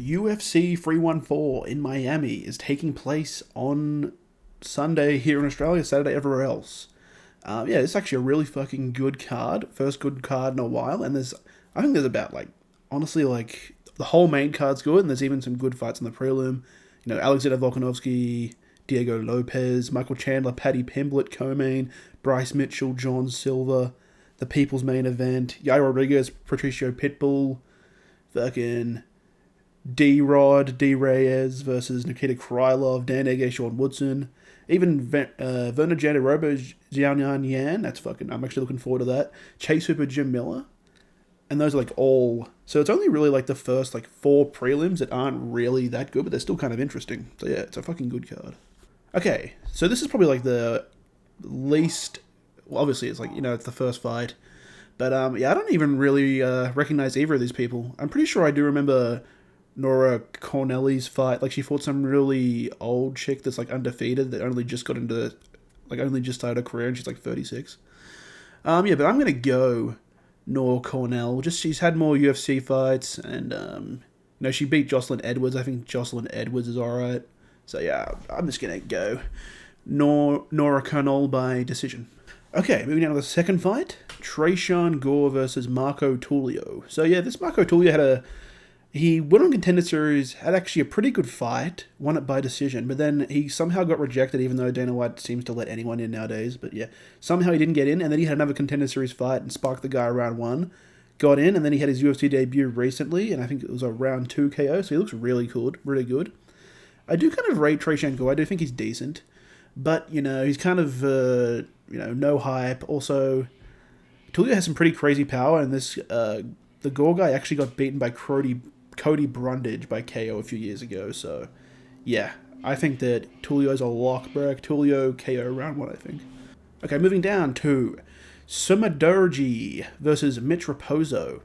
UFC 314 in Miami is taking place on Sunday here in Australia, Saturday everywhere else. Yeah, it's actually a really fucking good card. First good card in a while, and I think there's about, honestly, the whole main card's good, and there's even some good fights in the prelim. You know, Alexander Volkanovski, Diego Lopes, Michael Chandler, Paddy, Pimblett, co-main, Bryce, Mitchell, John, Silva, the People's main event, Yair Rodriguez, Patricio Pitbull, fucking D-Rod, D. Reyes versus Nikita Krylov, Dan Ege, Sean Woodson, even Virna, Jandiroba, Xiaonan Yan, I'm actually looking forward to that, Chase Hooper, Jim Miller, and those are all, so it's only really the first 4 prelims that aren't really that good, but they're still kind of interesting, so yeah, it's a fucking good card. Okay, so this is probably the least, well, obviously it's it's the first fight, but yeah, I don't even really recognize either of these people. I'm pretty sure I do remember Nora Cornelle's fight, she fought some really old chick that's undefeated that only just got into, only just started her career, and she's 36. Yeah, but I'm gonna go Nora Cornolle. Just she's had more UFC fights, and she beat Jocelyn Edwards. I think Jocelyn Edwards is alright. So yeah, I'm just gonna go Nora Cornolle by decision. Okay, moving on to the second fight, Tresean Gore versus Marco Tulio. So yeah, this Marco Tulio he went on Contender Series, had actually a pretty good fight, won it by decision, but then he somehow got rejected, even though Dana White seems to let anyone in nowadays. But yeah, somehow he didn't get in, and then he had another Contender Series fight and sparked the guy round 1, got in, and then he had his UFC debut recently, and I think it was a round 2 KO, so he looks really good. I do kind of rate Tresean Gore. I do think he's decent, but he's kind of no hype. Also, Tulio has some pretty crazy power, and this the Gore guy actually got beaten by Cody Brundage by KO a few years ago. So yeah, I think that Tulio's a lock, bro. Tulio KO round 1, I think. Okay, moving down to Sumudaerji versus Mitch Raposo.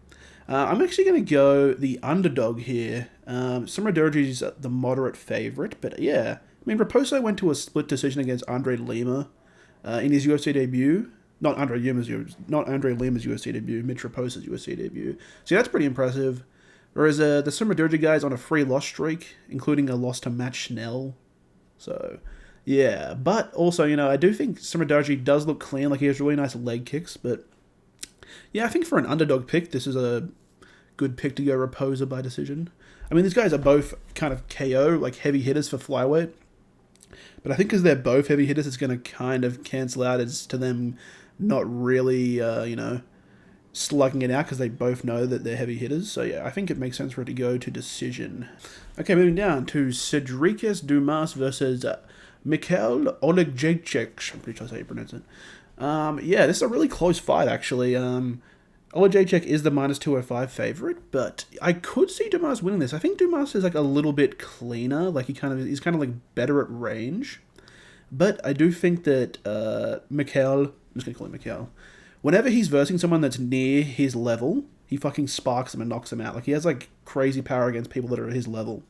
I'm actually going to go the underdog here. Sumudaerji's the moderate favorite, but yeah. I mean, Raposo went to a split decision against Andre Lima in his UFC debut. Not Andre Lima's UFC debut, Mitch Raposo's UFC debut. So that's pretty impressive. Whereas the Sumudaerji guy's on a 3 loss streak, including a loss to Matt Schnell. So, yeah. But also, I do think Sumudaerji does look clean. He has really nice leg kicks. But, yeah, I think for an underdog pick, this is a good pick to go Raposo by decision. I mean, these guys are both kind of KO, heavy hitters for flyweight. But I think because they're both heavy hitters, it's going to kind of cancel out as to them not really, slugging it out because they both know that they're heavy hitters. So yeah, I think it makes sense for it to go to decision. Okay, moving down to Sedriques Dumas versus Michal Oleksiejczuk. I'm pretty sure that's how you pronounce it. Yeah, this is a really close fight, actually. Oleksiejczuk is the -205 favorite, but I could see Dumas winning this. I think Dumas is a little bit cleaner. He's kind of better at range. But I do think that Michal, I'm just going to call him Michal, whenever he's versing someone that's near his level, he fucking sparks them and knocks them out. He has crazy power against people that are at his level.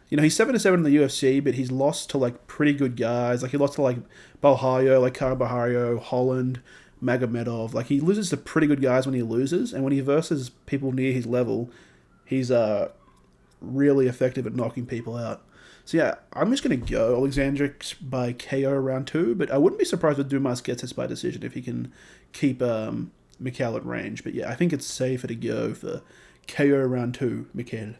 He's 7-7 in the UFC, but he's lost to pretty good guys. He lost to Balhayo, Karabahario, Holland, Magomedov. He loses to pretty good guys when he loses, and when he versus people near his level, he's really effective at knocking people out. So yeah, I'm just going to go Oleksiejczuk by KO round 2, but I wouldn't be surprised if Dumas gets this by decision if he can keep Michal at range. But yeah, I think it's safer to go for KO round 2, Michal.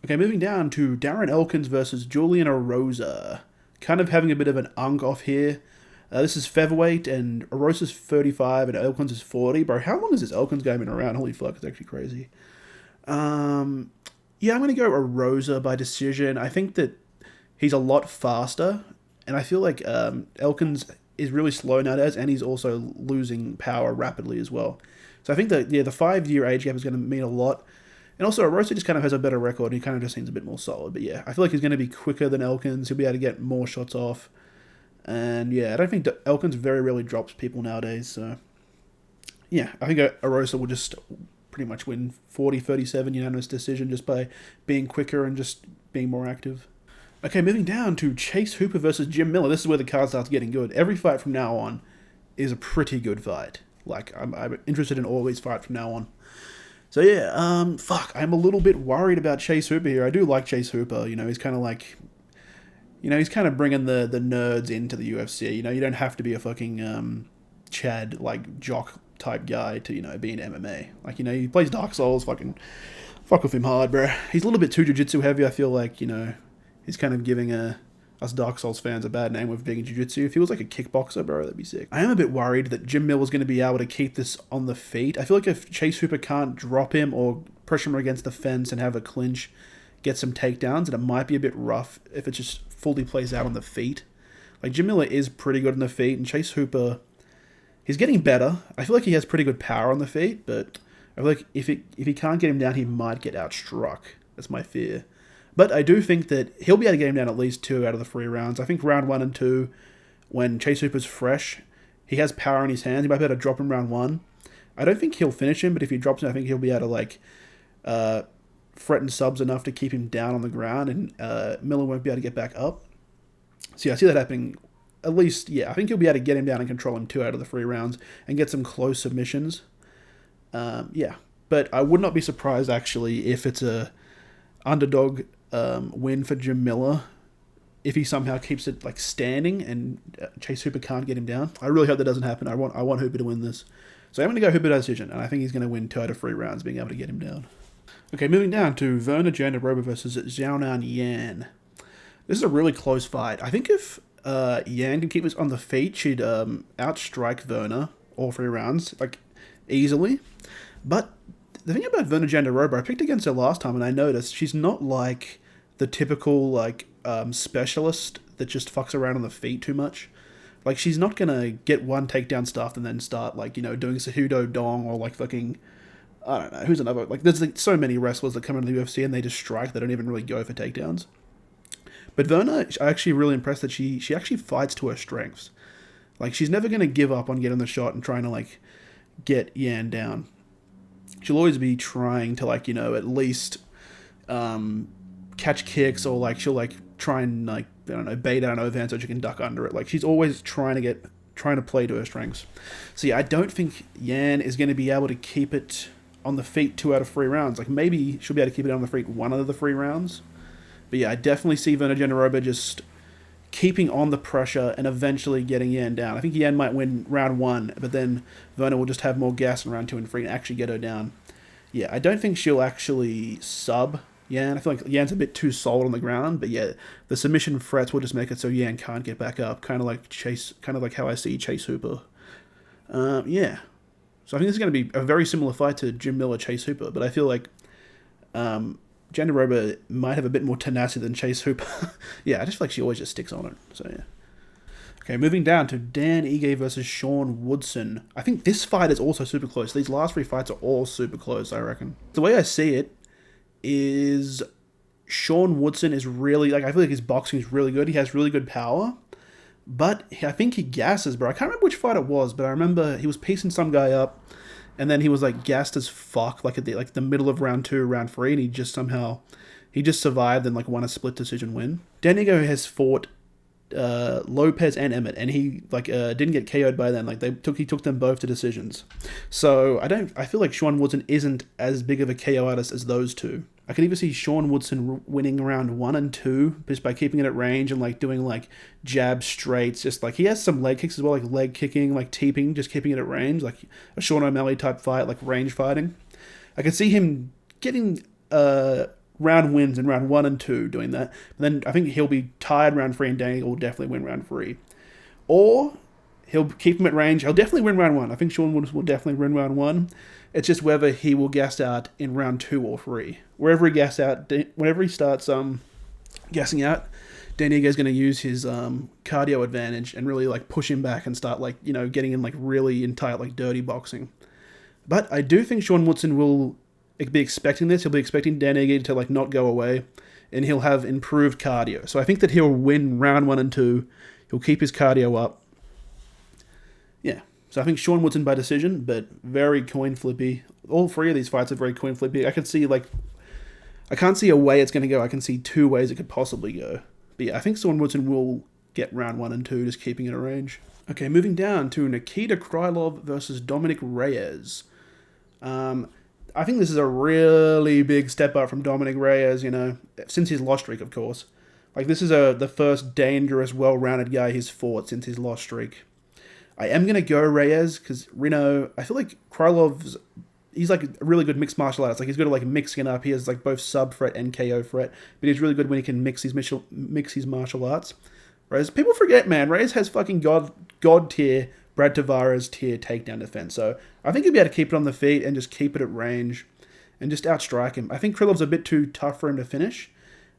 Okay, moving down to Darren Elkins versus Julian Erosa. Kind of having a bit of an unk off here. This is featherweight, and Erosa's 35, and Elkins is 40. Bro, how long has this Elkins guy been around? Holy fuck, it's actually crazy. Yeah, I'm going to go Erosa by decision. I think that he's a lot faster, and I feel Elkins is really slow nowadays, and he's also losing power rapidly as well. So I think that, yeah, the 5-year age gap is going to mean a lot. And also, Erosa just kind of has a better record, and he kind of just seems a bit more solid. But yeah, I feel he's going to be quicker than Elkins. He'll be able to get more shots off. And yeah, I don't think Elkins very rarely drops people nowadays. So yeah, I think Erosa will just pretty much win 40-37 unanimous decision just by being quicker and just being more active. Okay, moving down to Chase Hooper versus Jim Miller. This is where the card starts getting good. Every fight from now on is a pretty good fight. I'm interested in all these fights from now on. So yeah, fuck, I'm a little bit worried about Chase Hooper here. I do like Chase Hooper. He's kind of like, he's kind of bringing the nerds into the UFC. You don't have to be a fucking Chad like jock type guy to be in MMA. Like he plays Dark Souls. Fucking fuck with him hard, bro. He's a little bit too jiu-jitsu heavy. I feel like he's kind of giving us Dark Souls fans a bad name with being in jiu-jitsu. If he was like a kickboxer, bro, that'd be sick. I am a bit worried that Jim Miller's going to be able to keep this on the feet. I feel like if Chase Hooper can't drop him or pressure him against the fence and have a clinch, get some takedowns, and it might be a bit rough if it just fully plays out on the feet. Like, Jim Miller is pretty good on the feet, and Chase Hooper, he's getting better. I feel like he has pretty good power on the feet, but I feel like if he can't get him down, he might get outstruck. That's my fear. But I do think that he'll be able to get him down at least 2 out of the 3 rounds. I think round 1 and 2, when Chase Hooper's fresh, he has power in his hands. He might be able to drop him round 1. I don't think he'll finish him, but if he drops him, I think he'll be able to, like, threaten subs enough to keep him down on the ground, and Miller won't be able to get back up. So yeah, I see that happening. At least, yeah, I think he'll be able to get him down and control him 2 out of the 3 rounds and get some close submissions. Yeah, but I would not be surprised, actually, if it's a underdog win for Jim Miller, if he somehow keeps it like standing and Chase Hooper can't get him down. I really hope that doesn't happen. I want Hooper to win this. So I'm going to go Hooper decision, and I think he's going to win 2 out of 3 rounds, being able to get him down. Okay, moving down to Virna Jandiroba versus Xiaonan Yan. This is a really close fight. I think if Yan can keep this on the feet, she'd outstrike Virna all 3 rounds, like, easily. But the thing about Virna Jandiroba, I picked against her last time, and I noticed she's not like the typical like specialist that just fucks around on the feet too much. Like, she's not gonna get one takedown stuffed and then start like doing Cejudo Dong or like fucking, I don't know, who's another, like there's like so many wrestlers that come into the UFC and they just strike. They don't even really go for takedowns. But Virna, I'm actually really impressed that she actually fights to her strengths. Like, she's never gonna give up on getting the shot and trying to like get Yan down. She'll always be trying to like at least catch kicks, or like she'll like try and like, I don't know, bait out an overhand so she can duck under it. Like, she's always trying to play to her strengths. So yeah, I don't think Yan is going to be able to keep it on the feet 2 out of 3 rounds. Like, maybe she'll be able to keep it on the feet 1 out of the 3 rounds. But yeah, I definitely see Virna Jandiroba just keeping on the pressure and eventually getting Yan down. I think Yan might win round 1, but then Virna will just have more gas in round 2 and 3 and actually get her down. Yeah, I don't think she'll actually sub Yan. I feel like Yan's a bit too solid on the ground, but yeah, the submission threats will just make it so Yan can't get back up. Kind of like how I see Chase Hooper. Yeah. So I think this is going to be a very similar fight to Jim Miller, Chase Hooper, but I feel like Jandiroba might have a bit more tenacity than Chase Hooper. Yeah, I just feel like she always just sticks on it. So yeah. Okay, moving down to Dan Ige versus Sean Woodson. I think this fight is also super close. These last 3 fights are all super close, I reckon. The way I see it is Sean Woodson is really, like, I feel like his boxing is really good. He has really good power. But I think he gasses, bro. I can't remember which fight it was, but I remember he was piecing some guy up, and then he was, like, gassed as fuck, like, at the middle of round 2, round 3, and he just survived and, like, won a split decision win. Dan Ige has fought Lopes and Emmett, and he didn't get KO'd by them. Like, he took them both to decisions. So I feel like Sean Woodson isn't as big of a KO artist as those two. I could even see Sean Woodson winning round 1 and 2 just by keeping it at range and like doing like jab straights. Just like, he has some leg kicks as well, like leg kicking, like teeping, just keeping it at range, like a Sean O'Malley type fight, like range fighting. I could see him getting round wins in round 1 and 2 doing that. But then I think he'll be tired round 3, and Danny will definitely win round 3. Or he'll keep him at range. He'll definitely win round 1. I think Sean Woodson will definitely win round 1. It's just whether he will gas out in round 2 or 3. Wherever he gas out, whenever he starts gassing out, Dan Ige is going to use his cardio advantage and really like push him back and start like, getting in like really in tight like dirty boxing. But I do think Sean Woodson will be expecting this. He'll be expecting Dan Ige to like not go away, and he'll have improved cardio. So I think that he'll win round 1 and 2. He'll keep his cardio up. Yeah. So I think Sean Woodson by decision, but very coin flippy. All 3 of these fights are very coin flippy. I can't see a way it's going to go. I can see 2 ways it could possibly go. But yeah, I think Sean Woodson will get round 1 and 2, just keeping it at range. Okay, moving down to Nikita Krylov versus Dominic Reyes. I think this is a really big step up from Dominic Reyes, since his loss streak, of course. Like, this is the first dangerous, well-rounded guy he's fought since his loss streak. I am going to go Reyes, because Reno, I feel like Krylov's, he's like a really good mixed martial artist. Like, he's good at like mixing it up. He has like both sub threat and KO threat, but he's really good when he can mix his martial arts. Whereas people forget, man, Reyes has fucking god tier, Brad Tavares tier takedown defense. So I think he'll be able to keep it on the feet and just keep it at range and just outstrike him. I think Krylov's a bit too tough for him to finish.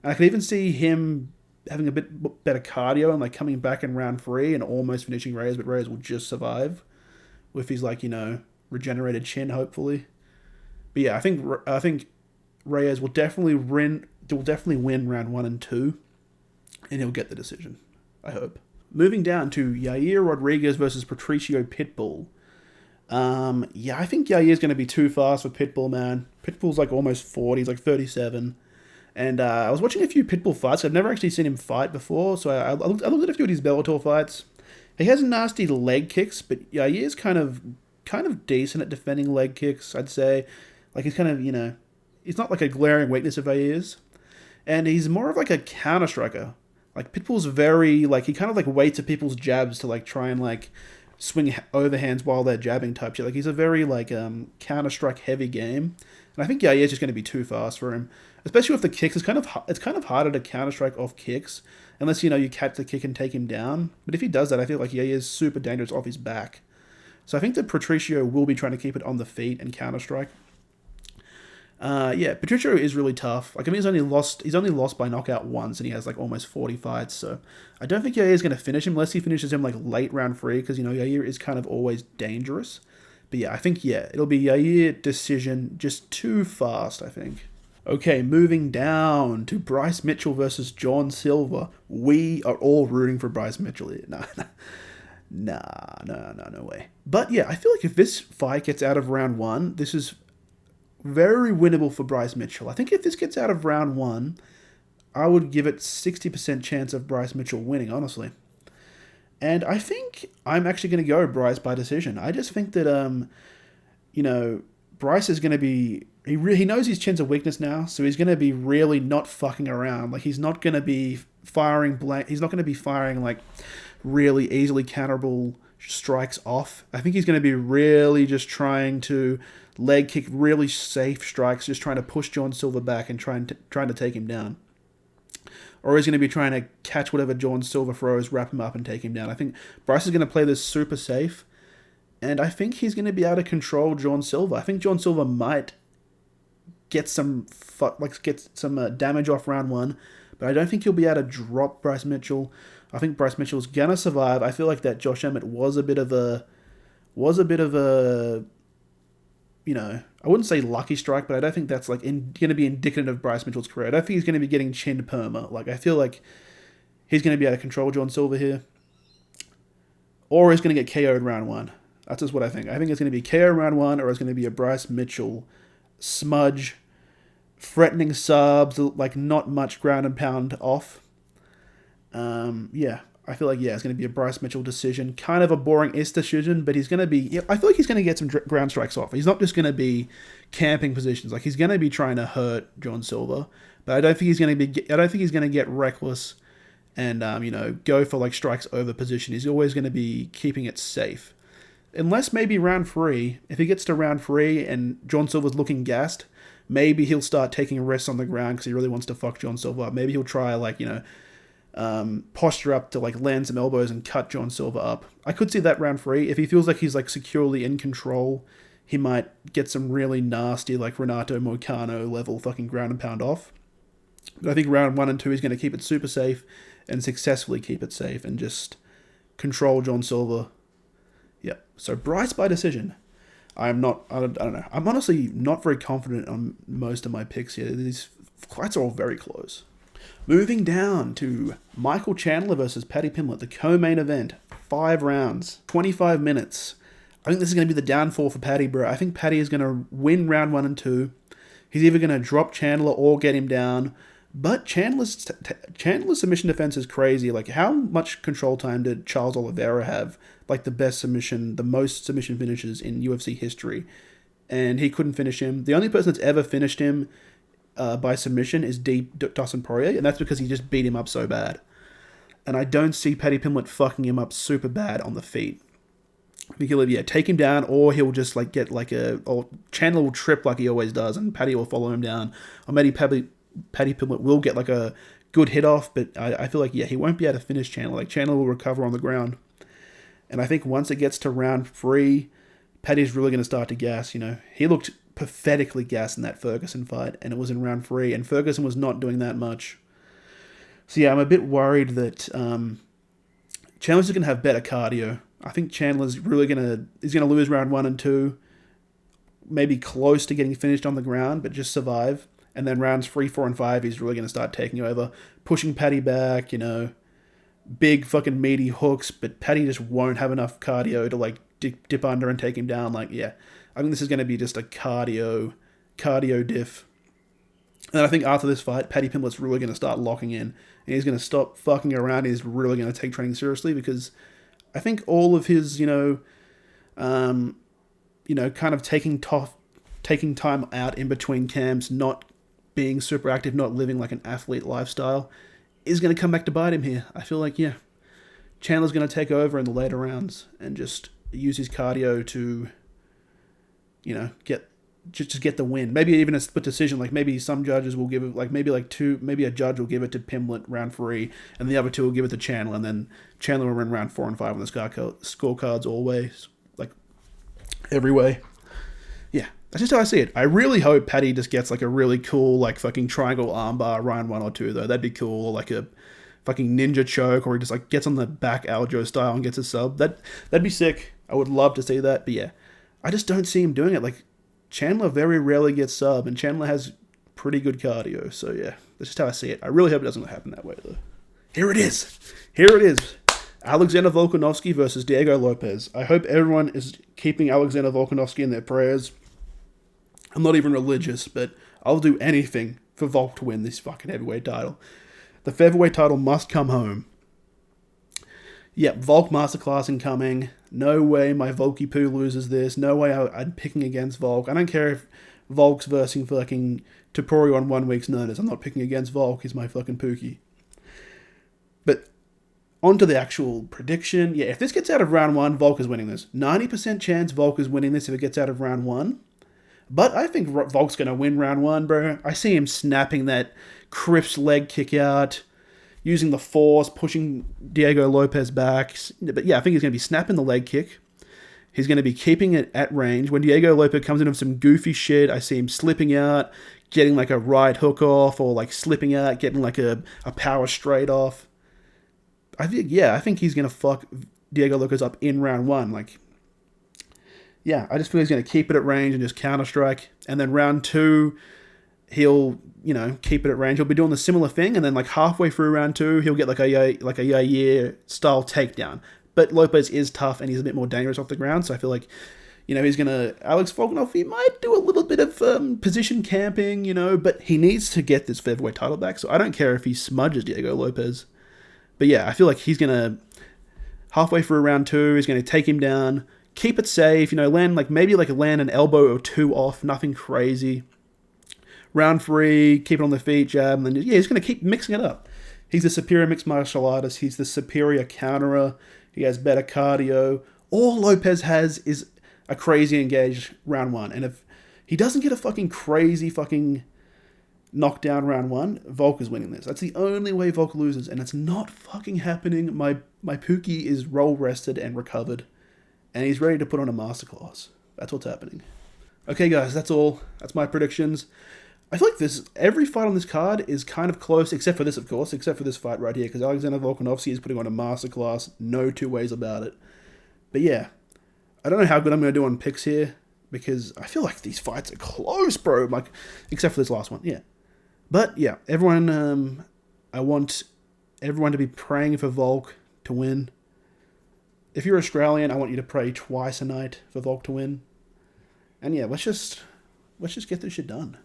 And I could even see him having a bit better cardio and like coming back in round 3 and almost finishing Reyes, but Reyes will just survive with his like, regenerated chin, hopefully. But yeah, I think Reyes will definitely win round 1 and 2, and he'll get the decision, I hope. Moving down to Yair Rodriguez versus Patricio Pitbull. I think Yair's going to be too fast for Pitbull, man. Pitbull's like almost 40, he's like 37. And I was watching a few Pitbull fights. I've never actually seen him fight before, so I looked at a few of his Bellator fights. He has nasty leg kicks, but Yair's kind of decent at defending leg kicks, I'd say. Like, he's kind of, he's not like a glaring weakness of Yair's. And he's more of like a counter striker. Like, Pitbull's very, like, he kind of like waits at people's jabs to like try and like swing overhands while they're jabbing type shit. Like, he's a very like counter strike heavy game. And I think Yair's just going to be too fast for him. Especially with the kicks, it's kind of harder to counter strike off kicks unless you catch the kick and take him down. But if he does that, I feel like Yair is super dangerous off his back. So I think that Patricio will be trying to keep it on the feet and counter strike. Patricio is really tough. Like, I mean, he's only lost by knockout once, and he has like almost 40 fights. So I don't think Yair is going to finish him unless he finishes him like late round 3, because Yair is kind of always dangerous. But yeah, I think it'll be Yair decision, just too fast, I think. Okay, moving down to Bryce Mitchell versus John Silva. We are all rooting for Bryce Mitchell here. No way. But yeah, I feel like if this fight gets out of round 1, this is very winnable for Bryce Mitchell. I think if this gets out of round 1, I would give it 60% chance of Bryce Mitchell winning, honestly. And I think I'm actually going to go Bryce by decision. I just think that, Bryce is going to be... He knows his chin's a weakness now, so he's going to be really not fucking around. Like, he's not going to be firing He's not going to be firing, like, really easily counterable strikes off. I think he's going to be really just trying to leg kick really safe strikes, just trying to push John Silva back and trying to take him down. Or he's going to be trying to catch whatever John Silva throws, wrap him up, and take him down. I think Bryce is going to play this super safe, and I think he's going to be able to control John Silva. I think John Silva might get some damage off round 1, but I don't think he'll be able to drop Bryce Mitchell. I think Bryce Mitchell's going to survive. I feel like that Josh Emmett was a bit of a I wouldn't say lucky strike, but I don't think that's like going to be indicative of Bryce Mitchell's career. I don't think he's going to be getting chinned perma. Like, I feel like he's going to be able to control John Silva here, or he's going to get KO'd round 1. That's just what I think. I think it's going to be KO round 1, or it's going to be a Bryce Mitchell smudge, threatening subs, like not much ground and pound off. I feel like, it's going to be a Bryce Mitchell decision. Kind of a boring-ish decision, but he's going to be... I feel like he's going to get some ground strikes off. He's not just going to be camping positions. Like, he's going to be trying to hurt John Silva, but I don't think he's going to get reckless and, go for, like, strikes over position. He's always going to be keeping it safe. Unless maybe round 3, if he gets to round 3 and John Silva's looking gassed, maybe he'll start taking risks on the ground because he really wants to fuck John Silva up. Maybe he'll try, like, posture up to like land some elbows and cut John Silva up. I could see that round 3. If he feels like he's like securely in control, he might get some really nasty like Renato Moicano level fucking ground and pound off. But I think round 1 and 2 he's going to keep it super safe and successfully keep it safe and just control John Silva. Yeah. So Bryce by decision. I don't know. I'm honestly not very confident on most of my picks here. These fights are all very close. Moving down to Michael Chandler versus Paddy Pimblett, the co-main event. 5 rounds, 25 minutes. I think this is going to be the downfall for Paddy, bro. I think Paddy is going to win round 1 and 2. He's either going to drop Chandler or get him down. But Chandler's submission defense is crazy. Like, how much control time did Charles Oliveira have? Like, the most submission finishes in UFC history. and he couldn't finish him. The only person that's ever finished him by submission is Dustin Poirier, and that's because he just beat him up so bad. And I don't see Paddy Pimblett fucking him up super bad on the feet. He'll either take him down, or he'll just like get like or Chandler will trip like he always does, and Paddy will follow him down. Or maybe Paddy Pimblett will get like a good hit off, but I feel like, he won't be able to finish Chandler. Like, Chandler will recover on the ground. And I think once it gets to round 3, Paddy's really going to start to gas, He looked pathetically gassed in that Ferguson fight, and it was in round 3, and Ferguson was not doing that much. So yeah, I'm a bit worried that Chandler's going to have better cardio. I think Chandler's really he's going to lose round 1 and 2, maybe close to getting finished on the ground, but just survive. And then rounds 3, 4, and 5, he's really going to start taking over, pushing Paddy back, big fucking meaty hooks, but Paddy just won't have enough cardio to like dip under and take him down. I think this is going to be just a cardio diff. And I think after this fight, Paddy Pimblett's really going to start locking in, and he's going to stop fucking around. He's really going to take training seriously, because I think all of his, kind of taking time out in between camps, not being super active, not living like an athlete lifestyle, is going to come back to bite him here. I feel like, Chandler's going to take over in the later rounds and just use his cardio to, get the win. Maybe even a split decision. Like, maybe some judges will give it, maybe a judge will give it to Pimblett round 3, and the other 2 will give it to Chandler, and then Chandler will win round 4 and 5 on the scorecards always, every way. Yeah, that's just how I see it. I really hope Paddy just gets a really cool fucking triangle armbar round 1 or 2 though. That'd be cool. Or a fucking ninja choke, or he just gets on the back Aljo style and gets a sub. That'd be sick. I would love to see that. But yeah, I just don't see him doing it. Chandler very rarely gets sub, and Chandler has pretty good cardio. So yeah, that's just how I see it. I really hope it doesn't happen that way though. Here it is. Alexander Volkanovski versus Diego Lopes. I hope everyone is keeping Alexander Volkanovski in their prayers. I'm not even religious, but I'll do anything for Volk to win this fucking heavyweight title. The featherweight title must come home. Yep, Volk masterclass incoming. No way my Volky poo loses this. No way I'm picking against Volk. I don't care if Volk's versing fucking Topuria on 1 week's notice. I'm not picking against Volk. He's my fucking pookie. But on to the actual prediction. Yeah, if this gets out of round 1, Volk is winning this. 90% chance Volk is winning this if it gets out of round 1. But I think Volk's going to win round 1, bro. I see him snapping that Crips leg kick out, using the force, pushing Diego Lopes back. But yeah, I think he's going to be snapping the leg kick. He's going to be keeping it at range. When Diego Lopes comes in with some goofy shit, I see him slipping out, getting a right hook off, or slipping out, getting a power straight off. I think he's going to fuck Diego Lopes up in round 1. Yeah, I just feel he's going to keep it at range and just counter-strike. And then round 2, he'll, keep it at range. He'll be doing the similar thing, and then halfway through round 2, he'll get a Yair style takedown. But Lopes is tough, and he's a bit more dangerous off the ground, so I feel like, he's going to... Alex Volkanovski might do a little bit of position camping, but he needs to get this featherweight title back, so I don't care if he smudges Diego Lopes. But yeah, I feel like he's going to... Halfway through round 2, he's going to take him down, keep it safe, land land an elbow or 2 off, nothing crazy. Round 3, keep it on the feet, jab, and then he's going to keep mixing it up. He's the superior mixed martial artist. He's the superior counterer. He has better cardio. All Lopes has is a crazy engaged round 1. And if he doesn't get a fucking crazy fucking knockdown round 1, Volk is winning this. That's the only way Volk loses, and it's not fucking happening. My Pookie is roll rested and recovered, and he's ready to put on a masterclass. That's what's happening. Okay, guys, that's all. That's my predictions. I feel like every fight on this card is kind of close, except for this, of course, except for this fight right here, because Alexander Volkanovski is putting on a masterclass, no two ways about it. But yeah, I don't know how good I'm going to do on picks here, because I feel like these fights are close, bro, except for this last one, yeah. But yeah, everyone, I want everyone to be praying for Volk to win. If you're Australian, I want you to pray twice a night for Volk to win. And yeah, let's just get this shit done.